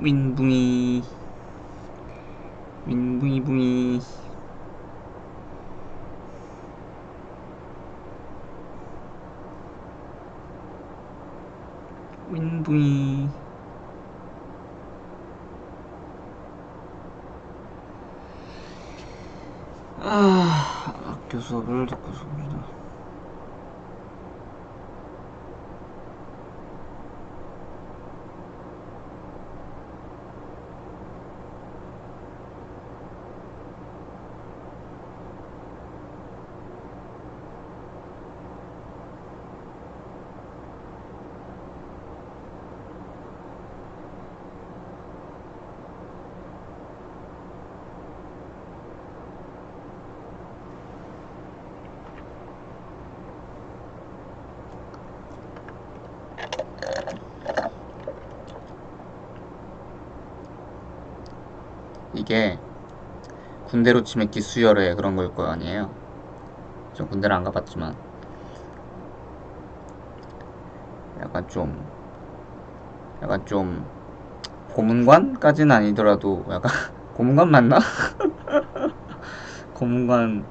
윈붕이 윙붕이붕이 윙붕이. 학교 수업을 듣고 수업이다. 이게 군대로 치면 기수열애 그런 걸 거 아니에요. 저 군대를 안 가봤지만 약간 좀 고문관까지는 아니더라도 약간 고문관 맞나? 고문관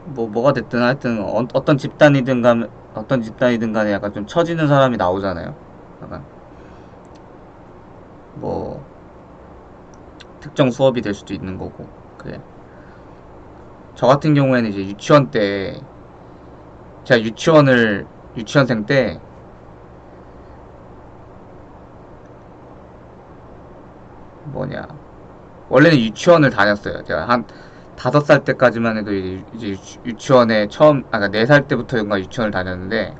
뭐가 됐든 하여튼 어떤 집단이든 간에 약간 좀 처지는 사람이 나오잖아요. 약간 뭐 특정 수업이 될 수도 있는 거고. 그래. 저 같은 경우에는 이제 유치원 때 제가 유치원생 때 뭐냐, 원래는 유치원을 다녔어요. 제가 한 5살 때까지만 해도 이제 유치원에 그러니까 4살 때부터인가 유치원을 다녔는데,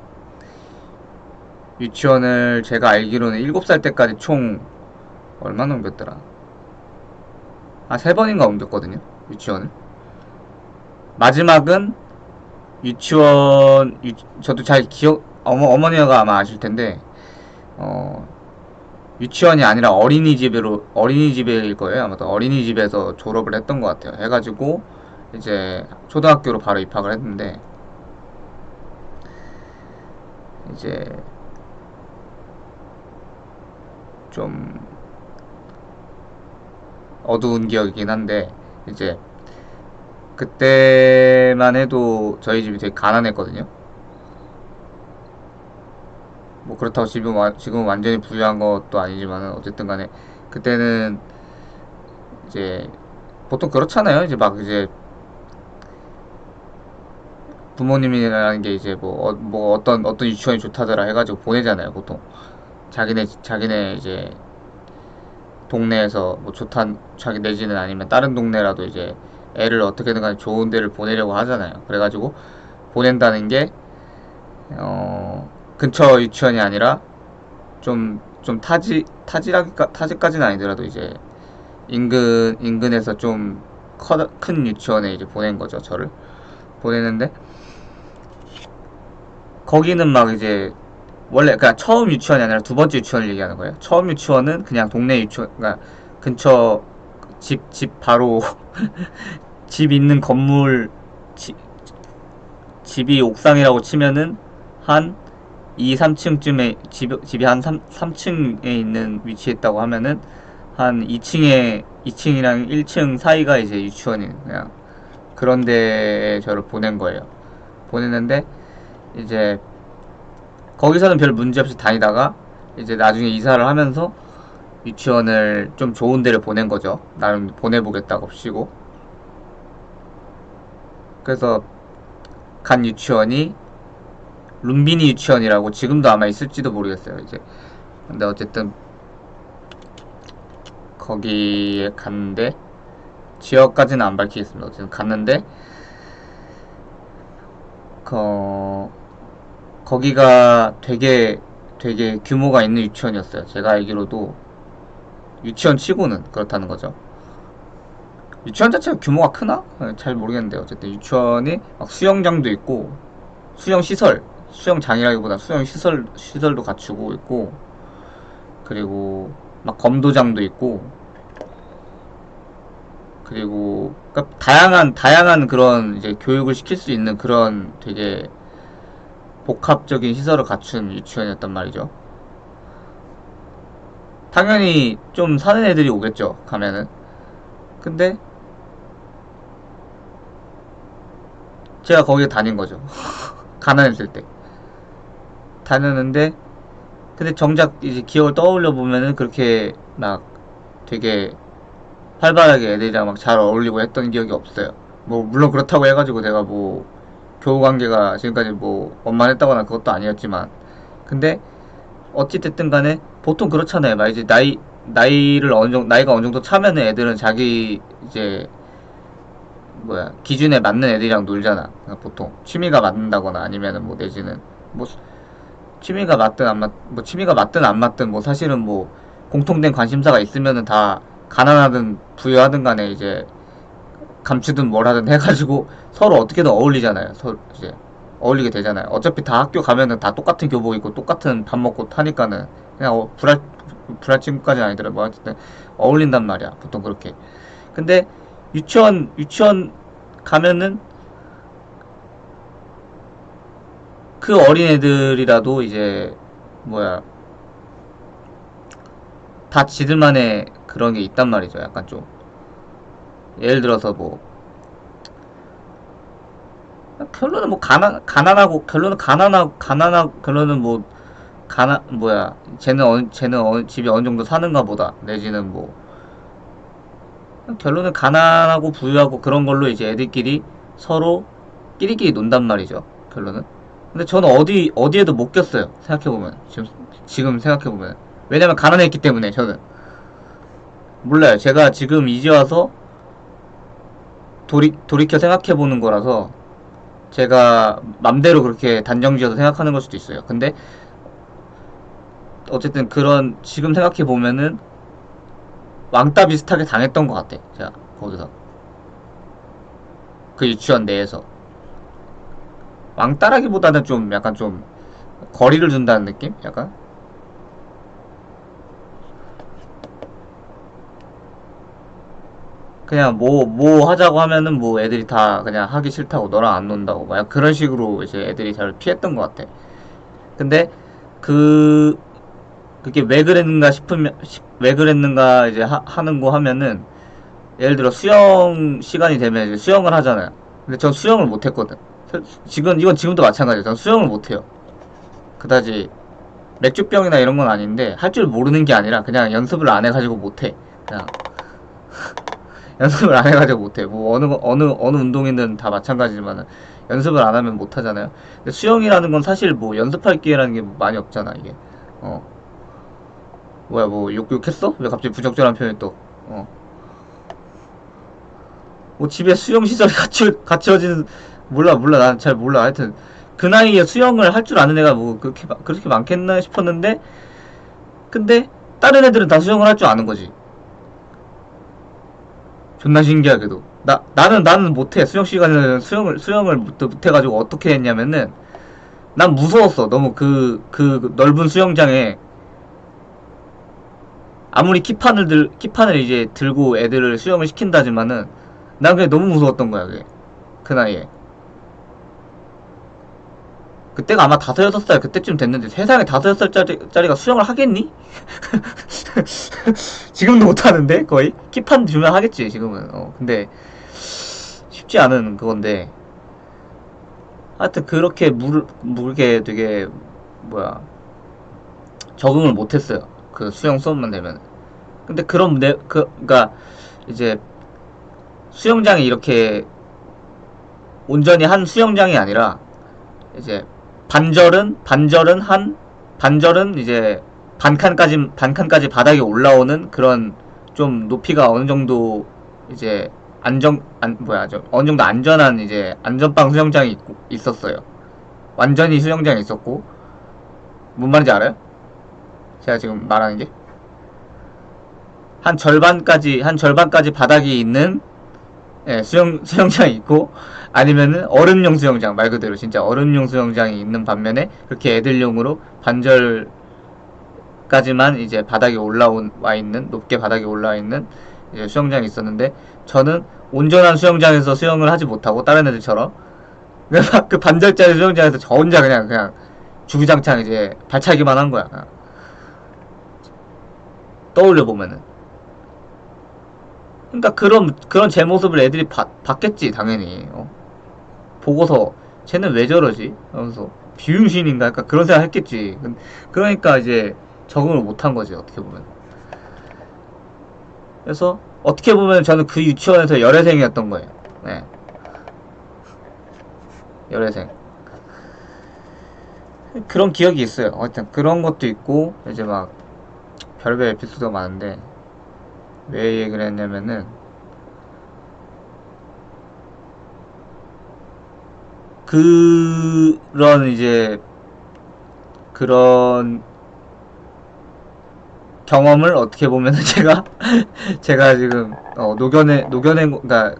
유치원을 제가 알기로는 7살 때까지 총 얼마나 옮겼더라? 한 3번인가 옮겼거든요. 유치원을. 마지막은 저도 잘 어머니가 아마 아실 텐데, 어, 유치원이 아니라 어린이집일 거예요. 아마도 어린이집에서 졸업을 했던 것 같아요. 해가지고 이제 초등학교로 바로 입학을 했는데, 이제 좀 어두운 기억이긴 한데, 이제 그때만 해도 저희 집이 되게 가난했거든요. 뭐 그렇다고 지금 완전히 부유한 것도 아니지만 어쨌든 간에 그때는 이제 보통 그렇잖아요. 이제 막 이제 부모님이라는 게 이제 뭐 어떤 유치원이 좋다더라 해가지고 보내잖아요. 보통 자기네 이제 동네에서 뭐 자기 내지는 아니면 다른 동네라도 이제 애를 어떻게든 간에 좋은 데를 보내려고 하잖아요. 그래가지고 보낸다는 게 근처 유치원이 아니라 좀 타지까지는 아니더라도 이제 인근에서 좀 큰 유치원에 이제 보낸 거죠. 저를 보내는데, 거기는 막 이제 원래 그니까 처음 유치원이 아니라 두 번째 유치원을 얘기하는 거예요. 처음 유치원은 그냥 동네 유치원, 그러니까 근처 집 바로 집 있는 건물, 집이 옥상이라고 치면은 한 2, 3층쯤에 집이 한 3층에 있는 위치에 있다고 하면은 한 2층이랑 1층 사이가 이제 유치원인, 그냥 그런 데에 저를 보낸 거예요. 보냈는데 이제 거기서는 별 문제 없이 다니다가 이제 나중에 이사를 하면서 유치원을 좀 좋은 데를 보낸 거죠. 나름 보내보겠다고 시고. 그래서 간 유치원이 룸비니 유치원이라고, 지금도 아마 있을지도 모르겠어요. 이제 근데 어쨌든 거기에 갔는데, 지역까지는 안 밝히겠습니다. 어쨌든 갔는데 거기가 되게 규모가 있는 유치원이었어요. 제가 알기로도 유치원 치고는 그렇다는 거죠. 유치원 자체가 규모가 크나? 잘 모르겠는데, 어쨌든 유치원이 막 수영장도 있고, 수영장이라기보다 시설도 갖추고 있고, 그리고 막 검도장도 있고, 그리고 그러니까 다양한 그런 이제 교육을 시킬 수 있는 그런 되게 복합적인 시설을 갖춘 유치원이었단 말이죠. 당연히 좀 사는 애들이 오겠죠, 가면은. 근데 제가 거기에 다닌 거죠. 가난했을 때 다녔는데, 근데 정작 이제 기억을 떠올려 보면은 그렇게 막 되게 활발하게 애들이랑 막 잘 어울리고 했던 기억이 없어요. 뭐 물론 그렇다고 해가지고 내가 뭐 교우 관계가 지금까지 뭐 원만했다거나 그것도 아니었지만, 근데 어찌 됐든 간에 보통 그렇잖아요. 막 이제 나이를 어느 정도, 나이가 어느 정도 차면은 애들은 자기 이제 뭐야 기준에 맞는 애들이랑 놀잖아. 그러니까 보통 취미가 맞는다거나 아니면은 뭐 내지는 뭐 취미가 맞든 안 맞, 뭐 취미가 맞든 안 맞든 뭐 사실은 뭐 공통된 관심사가 있으면은 다 가난하든 부유하든 간에 이제 감추든 뭘 하든 해가지고 서로 어떻게든 어울리잖아요. 서로 이제 어울리게 되잖아요. 어차피 다 학교 가면은 다 똑같은 교복 입고 똑같은 밥 먹고 타니까는 그냥 불알 친구까지는 아니더라도 뭐 어쨌든 어울린단 말이야. 보통 그렇게. 근데 유치원 가면은 그 어린애들이라도 이제 뭐야 다 지들만의 그런 게 있단 말이죠. 약간 좀 예를 들어서 뭐 결론은 뭐 가난하고 가난하고 결론은 뭐 뭐야 쟤는 집이 어느 정도 사는가 보다 내지는 뭐 결론은 가난하고 부유하고 그런 걸로 이제 애들끼리 서로 끼리끼리 논단 말이죠. 결론은. 근데 저는 어디에도 못 꼈어요. 생각해보면 지금 생각해보면 왜냐면 가난했기 때문에 저는 몰라요. 제가 지금 이제 와서 돌이켜 생각해보는 거라서 제가 맘대로 그렇게 단정지어서 생각하는 걸 수도 있어요. 근데 어쨌든 그런 지금 생각해 보면은 왕따 비슷하게 당했던 것 같아. 제가 거기서 그 유치원 내에서 왕따라기보다는 좀 약간 좀 거리를 둔다는 느낌? 약간 그냥 뭐 하자고 하면은 뭐 애들이 다 그냥 하기 싫다고 너랑 안 논다고 막 그런 식으로 이제 애들이 잘 피했던 것 같아. 근데 그 그게 왜 그랬는가 싶으면 왜 그랬는가 이제 하는 거 하면은 예를 들어 수영 시간이 되면 이제 수영을 하잖아요. 근데 전 수영을 못 했거든. 이건 지금도 마찬가지예요. 전 수영을 못 해요. 그다지 맥주병이나 이런 건 아닌데 할 줄 모르는 게 아니라 그냥 연습을 안 해가지고 못 해. 그냥 연습을 안 해가지고 못 해. 뭐 어느 운동이든 다 마찬가지지만 연습을 안 하면 못 하잖아요. 근데 수영이라는 건 사실 뭐 연습할 기회라는 게 많이 없잖아 이게. 어 뭐야 뭐 욕했어? 왜 갑자기 부적절한 표현이 또? 어. 뭐 집에 수영 시설이 갖춰진 몰라 난 잘 몰라. 하여튼 그 나이에 수영을 할 줄 아는 애가 뭐 그렇게 많겠나 싶었는데, 근데 다른 애들은 다 수영을 할 줄 아는 거지. 존나 신기하게도 나는 못해. 수영 시간에는 수영을 못해가지고 어떻게 했냐면은 난 무서웠어. 너무 그 넓은 수영장에 아무리 키판을 이제 들고 애들을 수영을 시킨다지만은 난 그게 너무 무서웠던 거야. 그게 그 나이에. 그때가 아마 5, 6살 그때쯤 됐는데 세상에 5, 6살짜리가 수영을 하겠니? 지금도 못하는데 거의? 키판 주면 하겠지 지금은. 근데 쉽지 않은 그건데 하여튼 그렇게 물게 되게 뭐야 적응을 못했어요. 그 수영 수업만 되면. 근데 그니까 이제 수영장이 이렇게 온전히 한 수영장이 아니라 이제 반절은 이제 반칸까지 바닥에 올라오는 그런 좀 높이가 어느 정도 이제 어느 정도 안전한 이제 안전빵 수영장이 있었어요. 완전히 수영장이 있었고, 뭔 말인지 알아요? 제가 지금 말하는 게? 한 절반까지 바닥이 있는 예, 수영장이 있고, 아니면은 얼음용 수영장, 말 그대로 진짜 얼음용 수영장이 있는 반면에, 그렇게 애들용으로 반절까지만 이제 높게 바닥에 올라와 있는 이제 수영장이 있었는데, 저는 온전한 수영장에서 수영을 하지 못하고, 다른 애들처럼, 그 반절짜리 수영장에서 저 혼자 그냥 주구장창 이제 발차기만 한 거야. 떠올려 보면은. 그러니까 그런 제 모습을 애들이 봤겠지 당연히. 보고서 쟤는 왜 저러지? 하면서 비응신인가? 그러니까 그런 생각 했겠지. 그러니까 이제 적응을 못한 거지 어떻게 보면. 그래서 어떻게 보면 저는 그 유치원에서 열애생이었던 거예요. 네. 열애생. 그런 기억이 있어요. 하여튼 그런 것도 있고 이제 막 별별 에피소드가 많은데 왜 얘기를 했냐면은 그런 이제 그런 경험을 어떻게 보면은 제가 지금 그러니까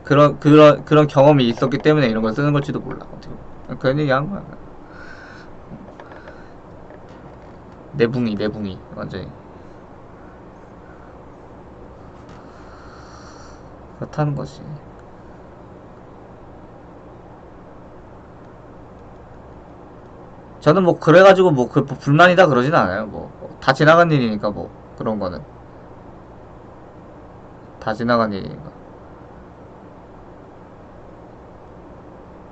그런 경험이 있었기 때문에 이런 걸 쓰는 걸지도 몰라. 어떻게 보면. 그런 얘기 한 거야. 내붕이 완전히 그렇다는 거지. 저는 뭐 그래가지고 뭐 불만이다 그러진 않아요. 뭐 다 지나간 일이니까 뭐 그런 거는 다 지나간 일이니까.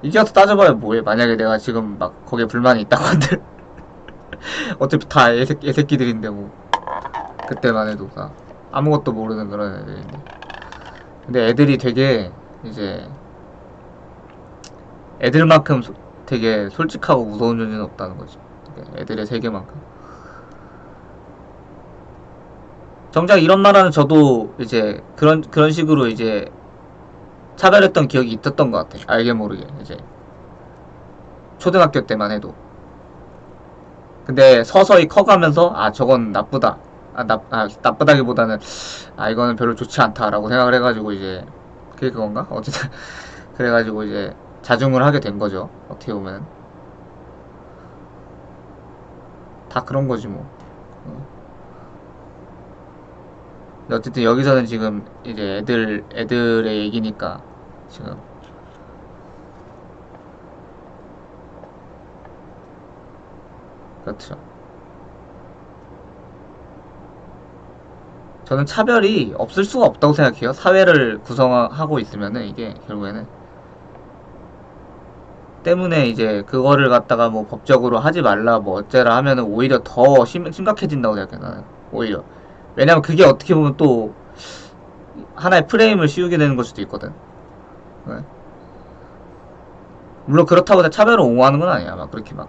이제 와서 따져봐야 뭐해. 만약에 내가 지금 막 거기에 불만이 있다고 한들 어차피 다 애새끼들인데 뭐 그때만 해도 다 아무것도 모르는 그런 애들인데. 근데 애들이 되게 이제 애들만큼 되게 솔직하고 무서운 존재는 없다는 거지. 애들의 세계만큼. 정작 이런 말하는 저도 이제 그런 식으로 이제 차별했던 기억이 있었던 것 같아. 알게 모르게 이제 초등학교 때만 해도. 근데 서서히 커가면서 아 저건 나쁘다. 나쁘다기보다는 아 이거는 별로 좋지 않다라고 생각을 해가지고 이제 그게 그건가? 어쨌든 그래가지고 이제 자중을 하게 된 거죠. 어떻게 보면 다 그런 거지 뭐. 근데 어쨌든 여기서는 지금 이제 애들의 얘기니까 지금 그렇죠. 저는 차별이 없을 수가 없다고 생각해요. 사회를 구성하고 있으면은 이게 결국에는 때문에 이제 그거를 갖다가 뭐 법적으로 하지 말라 뭐 어째라 하면은 오히려 더 심각해진다고 생각해 나는. 오히려 왜냐면 그게 어떻게 보면 또 하나의 프레임을 씌우게 되는 걸 수도 있거든. 네. 물론 그렇다고 해서 차별을 옹호하는 건 아니야. 막 그렇게 막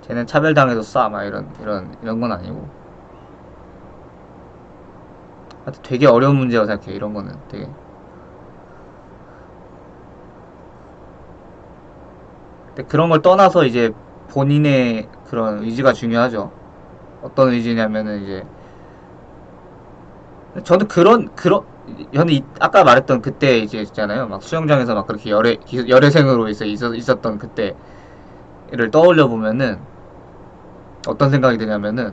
쟤는 차별당해도 싸 막 이런 건 아니고. 하여튼 되게 어려운 문제라고 생각해. 이런 거는 되게. 근데 그런 걸 떠나서 이제 본인의 그런 의지가 중요하죠. 어떤 의지냐면은 이제 저는 저는 아까 말했던 그때 이제 있잖아요. 막 수영장에서 막 그렇게 열애생으로 있었던 그때를 떠올려 보면은 어떤 생각이 드냐면은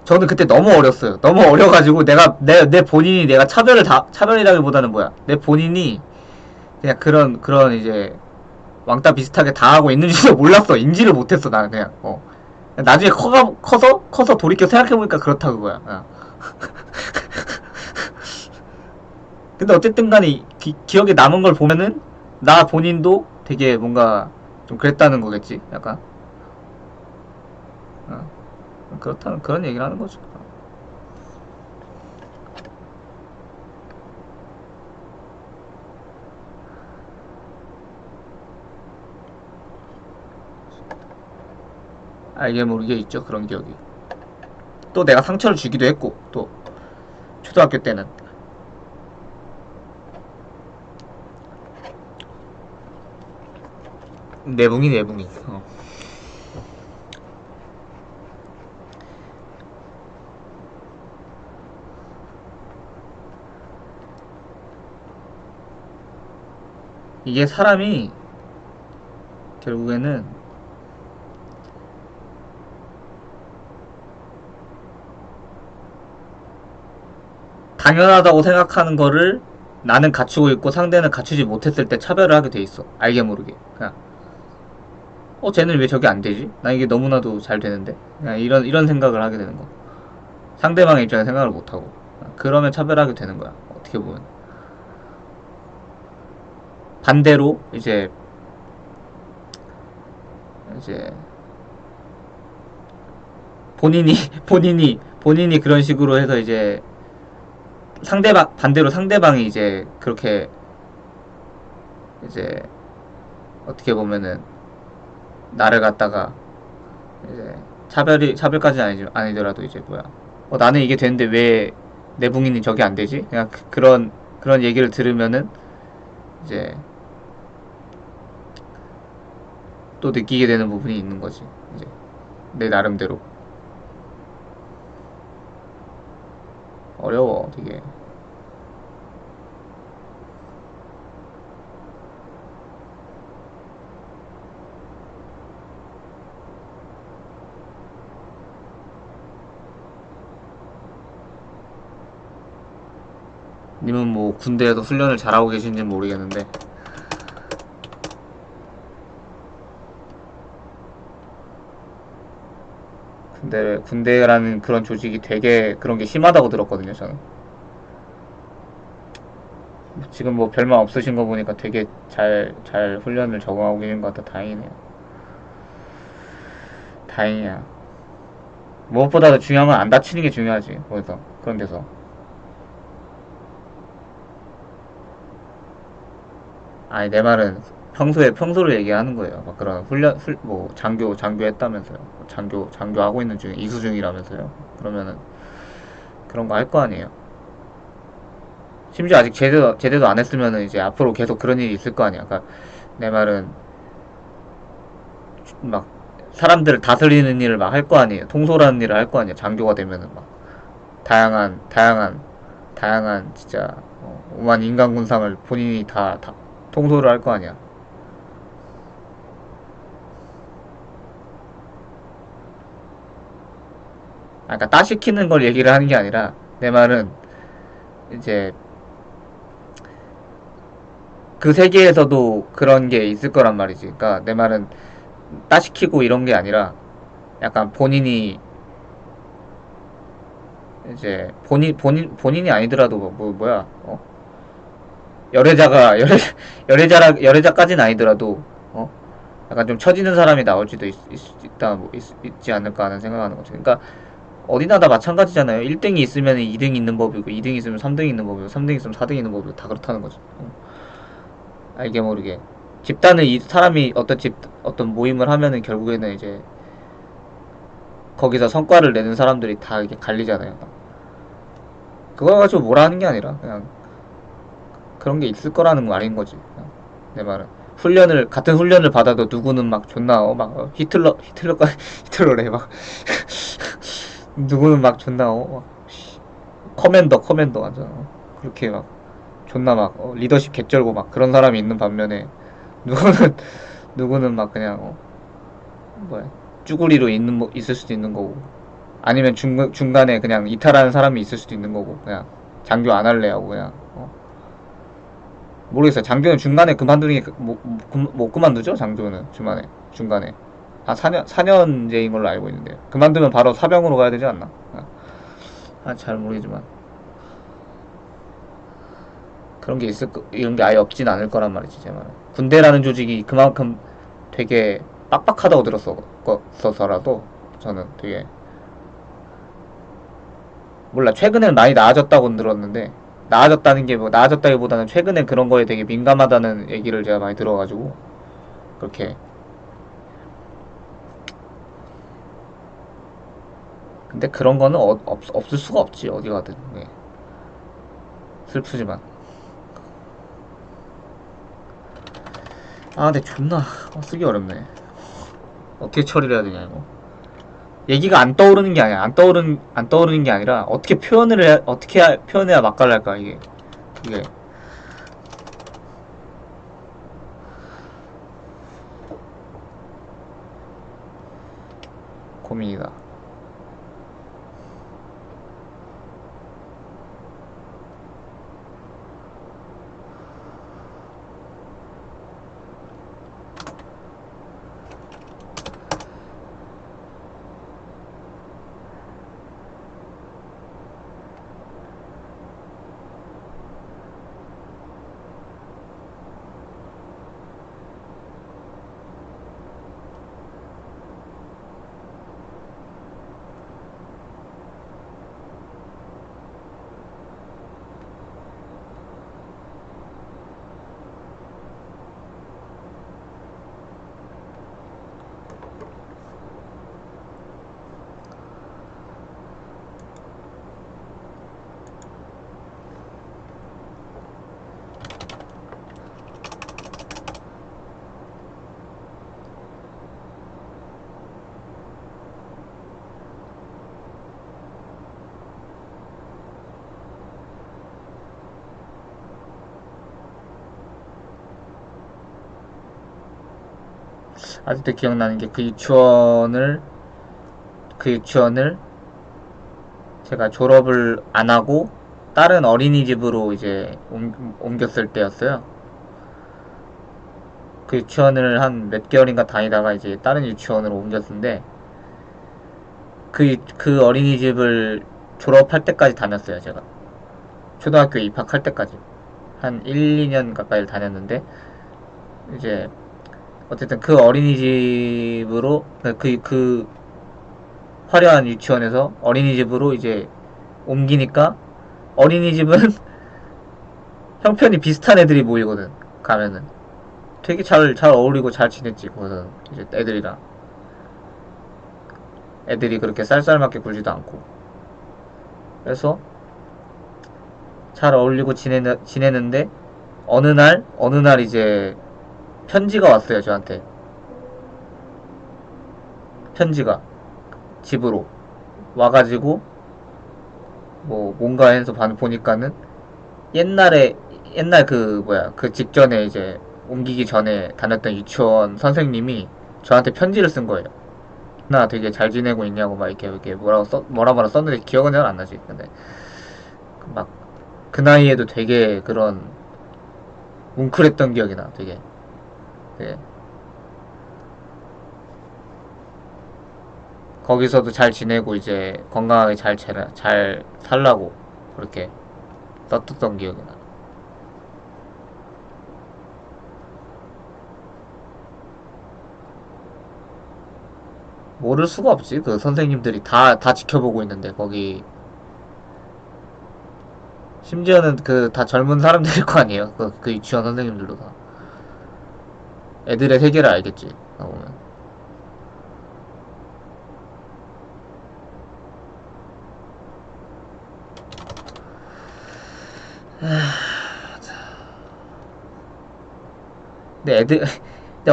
저는 그때 너무 어렸어요. 너무 어려가지고 내 본인이 내가 차별이라기보다는 뭐야? 내 본인이 그냥 그런 이제 왕따 비슷하게 당하고 있는지도 몰랐어. 인지를 못했어 나는 그냥. 나중에 커서 돌이켜 생각해보니까 그렇다 그거야. 근데 어쨌든 간에 기억에 남은 걸 보면은 나 본인도 되게 뭔가 좀 그랬다는 거겠지 약간. 그렇다는 그런 얘기를 하는 거죠. 알게 모르게 있죠 그런 기억이. 또 내가 상처를 주기도 했고 또 초등학교 때는 내붕이. 이게 사람이 결국에는 당연하다고 생각하는 거를 나는 갖추고 있고 상대는 갖추지 못했을 때 차별을 하게 돼 있어. 알게 모르게. 그냥 쟤는 왜 저게 안 되지? 나 이게 너무나도 잘 되는데. 그냥 이런 생각을 하게 되는 거. 상대방의 입장에 생각을 못 하고. 그러면 차별하게 되는 거야. 어떻게 보면. 반대로 이제 본인이 본인이 그런 식으로 해서 이제 반대로 상대방이 이제 그렇게 이제 어떻게 보면은 나를 갖다가 이제 차별까지는 아니더라도 이제 뭐야, 나는 이게 되는데 왜 내 붕이는 저게 안 되지? 그냥 그런 얘기를 들으면은 이제 또 느끼게 되는 부분이 있는 거지. 이제 내 나름대로 어려워 되게. 님은 뭐 군대에서 훈련을 잘하고 계신지는 모르겠는데, 군대라는 그런 조직이 되게 그런 게 심하다고 들었거든요, 저는. 지금 뭐 별말 없으신 거 보니까 되게 잘 훈련을 적응하고 계신 것 같아. 다행이네요. 다행이야. 무엇보다도 중요한 건 안 다치는 게 중요하지, 거기서. 그런 데서. 아니, 내 말은 평소를 얘기하는 거예요. 막 그런 뭐, 장교 했다면서요. 장교 하고 있는 중에, 이수 중이라면서요. 그러면은, 그런 거 할 거 아니에요. 심지어 아직 제대도 안 했으면은 이제 앞으로 계속 그런 일이 있을 거 아니야. 그러니까 내 말은 막 사람들을 다스리는 일을 막 할 거 아니에요. 통솔하는 일을 할 거 아니에요. 장교가 되면은 막 다양한 진짜 오만 인간 군상을 본인이 다 통솔을 할 거 아니야. 그러니까 따시키는 걸 얘기를 하는 게 아니라 내 말은 이제 그 세계에서도 그런 게 있을 거란 말이지. 그러니까 내 말은 따시키고 이런 게 아니라 약간 본인이 이제 본인이 아니더라도 뭐야, 열애자가 열애자까지는 아니더라도 약간 좀 처지는 사람이 나올지도 있지 않을까 하는 생각하는 거죠. 그러니까 어디나 다 마찬가지잖아요. 1등이 있으면 2등이 있는 법이고, 2등이 있으면 3등이 있는 법이고, 3등이 있으면 4등이 있는 법이고, 다 그렇다는 거죠. 알게 모르게 집단을 이 사람이 어떤 모임을 하면은 결국에는 이제 거기서 성과를 내는 사람들이 다 이렇게 갈리잖아요. 그거 가지고 뭐라 하는 게 아니라 그냥 그런 게 있을 거라는 말인 거지. 그냥 내 말은 같은 훈련을 받아도 누구는 막 존나 히틀러가 히틀러래 막 누구는 막 존나 커맨더 완전 그렇게 막 존나 막 리더십 개쩔고 막 그런 사람이 있는 반면에 누구는 누구는 막 그냥 뭐야, 쭈구리로 있을 수도 있는 거고, 아니면 중간에 그냥 이탈하는 사람이 있을 수도 있는 거고, 그냥 장교 안 할래 하고 그냥 모르겠어요. 장교는 중간에 그만두는 게 못 그만두죠? 장교는 중간에 한 4년제인 걸로 알고 있는데요. 그만두면 바로 사병으로 가야 되지 않나? 잘 모르겠지만 그런 게 이런 게 아예 없진 않을 거란 말이지, 제 말은. 군대라는 조직이 그만큼 되게 빡빡하다고 들었어서라도 저는 되게, 몰라, 최근엔 많이 나아졌다고 들었는데, 나아졌다는 게 뭐, 나아졌다기보다는 최근에 그런 거에 되게 민감하다는 얘기를 제가 많이 들어가지고 그렇게. 근데 그런 거는 없을 수가 없지, 어디 가든. 네. 슬프지만. 근데 존나 쓰기 어렵네. 어떻게 처리를 해야 되냐 이거. 얘기가 안 떠오르는 게 아니야. 안 떠오르는 게 아니라 어떻게 표현해야 맛깔날까 이게 고민이다. 아직도 기억나는 게 그 유치원을 제가 졸업을 안 하고 다른 어린이집으로 이제 옮겼을 때였어요. 그 유치원을 한 몇 개월인가 다니다가 이제 다른 유치원으로 옮겼는데 그 어린이집을 졸업할 때까지 다녔어요, 제가. 초등학교에 입학할 때까지. 한 1, 2년 가까이 다녔는데, 이제, 어쨌든 그 어린이집으로, 그 화려한 유치원에서 어린이집으로 이제 옮기니까, 어린이집은 형편이 비슷한 애들이 모이거든, 가면은. 되게 잘 어울리고 잘 지냈지, 거기서. 이제 애들이랑. 애들이 그렇게 쌀쌀맞게 굴지도 않고. 그래서 잘 어울리고 지내는데, 어느 날 이제 편지가 왔어요, 저한테. 편지가. 집으로. 와가지고, 뭔가 해서 보니까는, 옛날에, 옛날 그 직전에 이제, 옮기기 전에 다녔던 유치원 선생님이 저한테 편지를 쓴 거예요. 나 되게 잘 지내고 있냐고 막 이렇게 뭐라 썼는데 기억은 잘 안 나지. 근데, 막, 그 나이에도 되게 그런, 뭉클했던 기억이 나, 되게. 네. 거기서도 잘 지내고 이제 건강하게 잘 살라고 그렇게 썼던 기억이 나. 모를 수가 없지. 그 선생님들이 다 지켜보고 있는데 거기 심지어는 그 다 젊은 사람들일 거 아니에요. 그 유치원 선생님들도 다 애들의 세계를 알겠지. 보면. 근데 근데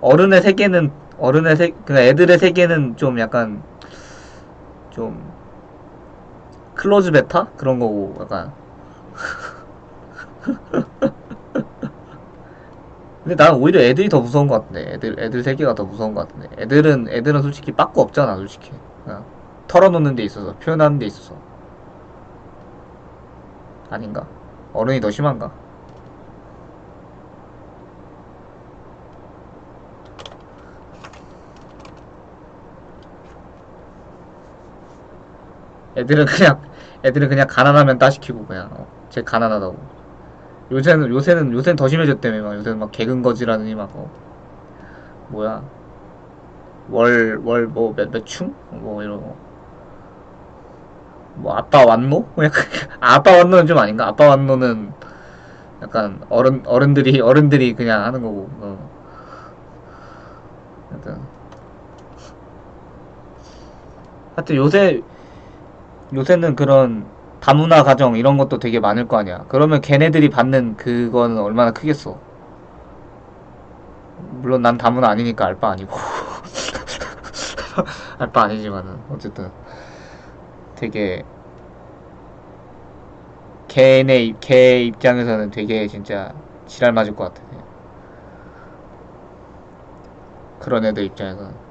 어른의 세계는 그냥 애들의 세계는 좀 약간 좀 클로즈 베타 그런 거고 약간. 근데 난 오히려 애들이 더 무서운 것 같은데. 애들 세계가 더 무서운 것 같은데. 애들은 솔직히 빠꾸 없잖아, 솔직히. 그냥 털어놓는 데 있어서, 표현하는 데 있어서. 아닌가? 어른이 더 심한가? 애들은 그냥, 애들은 그냥 가난하면 따시키고, 그냥, 쟤 가난하다고. 요새는 더 심해졌다며, 막. 요새는 막 개근거지라느니, 막, 뭐야. 몇 충? 이러고. 아빠 완노? 약간, 아빠 완노는 좀 아닌가? 아빠 완노는 약간 어른들이 그냥 하는 거고. 하여튼 하여튼 요새는 그런 다문화 가정 이런 것도 되게 많을 거 아니야. 그러면 걔네들이 받는 그거는 얼마나 크겠어. 물론 난 다문화 아니니까 알 바 아니고. 알 바 아니지만은 어쨌든 되게 걔 입장에서는 되게 진짜 지랄 맞을 것 같아. 그런 애들 입장에서는.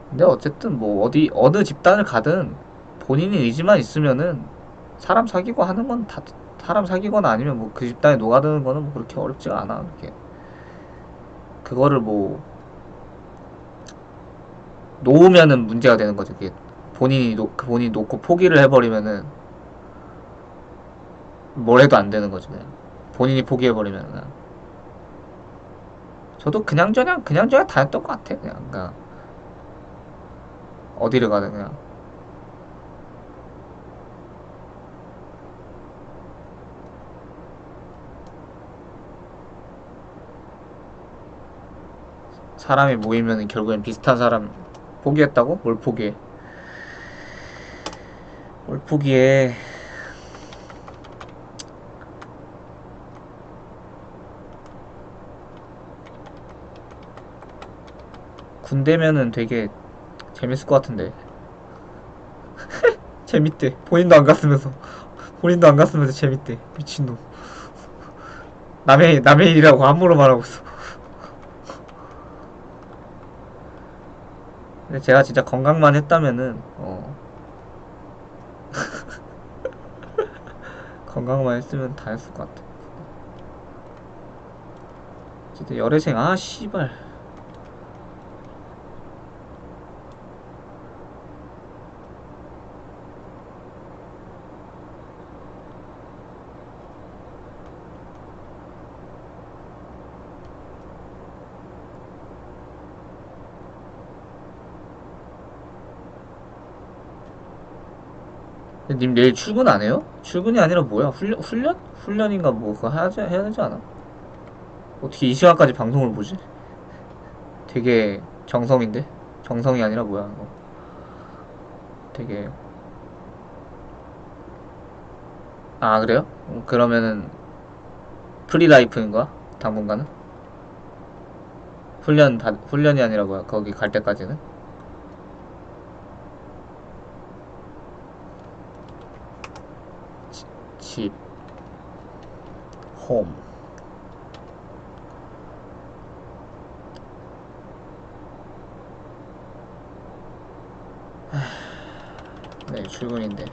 근데 어쨌든 어느 집단을 가든 본인이 의지만 있으면은 사람 사귀고 하는 건 다 사람 사귀거나 아니면 뭐 그 집단에 녹아드는 거는 뭐 그렇게 어렵지가 않아. 그렇게 그거를 놓으면은 문제가 되는 거지. 그게 본인이 놓고 포기를 해버리면은 뭘 해도 안 되는 거지. 그냥 본인이 포기해버리면은 저도 그냥저냥 다녔던 것 같아. 그냥 어디를 가든 그냥 사람이 모이면은 결국엔 비슷한 사람 포기했다고? 뭘 포기해? 뭘 포기해? 군대면은 되게 재밌을 것 같은데. 재밌대. 본인도 안 갔으면서. 본인도 안 갔으면서 재밌대. 미친놈. 남의 일이라고 함부로 말하고 있어. 근데 제가 진짜 건강만 했다면은, 건강만 했으면 다 했을 것 같아. 진짜 열애생, 아, 씨발. 님 내일 출근 안 해요? 출근이 아니라 뭐야? 훈련? 훈련인가 뭐 그거 해야 되지 않아? 어떻게 이 시간까지 방송을 보지? 되게 정성인데? 정성이 아니라 뭐야 이거. 되게. 아 그래요? 그러면은 프리라이프인 거야? 당분간은? 훈련이 아니라 뭐야? 거기 갈 때까지는? 집, 홈. 네, 출근인데.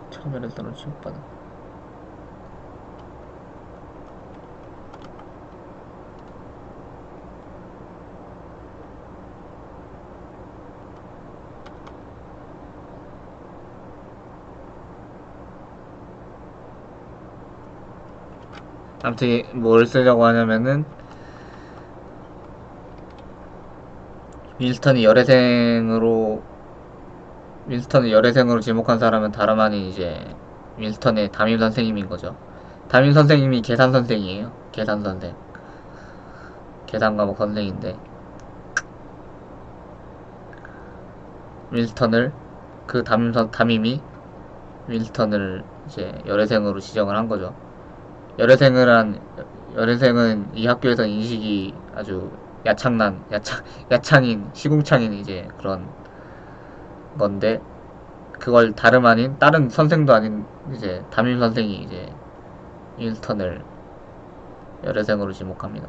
참여를 따로 취급받아. 아무튼 뭘 쓰려고 하냐면은 윈스턴이 열애생으로 윈스턴을 열애생으로 지목한 사람은 다름 아닌 이제 윈스턴의 담임 선생님인 거죠. 담임 선생님이 계산 선생이에요. 계산 선생. 계산 과목 선생인데 윈스턴을 그 담임이 윈스턴을 이제 열애생으로 지정을 한 거죠. 열애생을 한 열애생은 이 학교에서 인식이 아주 야창인 시궁창인 이제 그런 건데 그걸 다름 아닌 다른 선생도 아닌 이제 담임 선생이 이제 윈스턴을 열애생으로 지목합니다.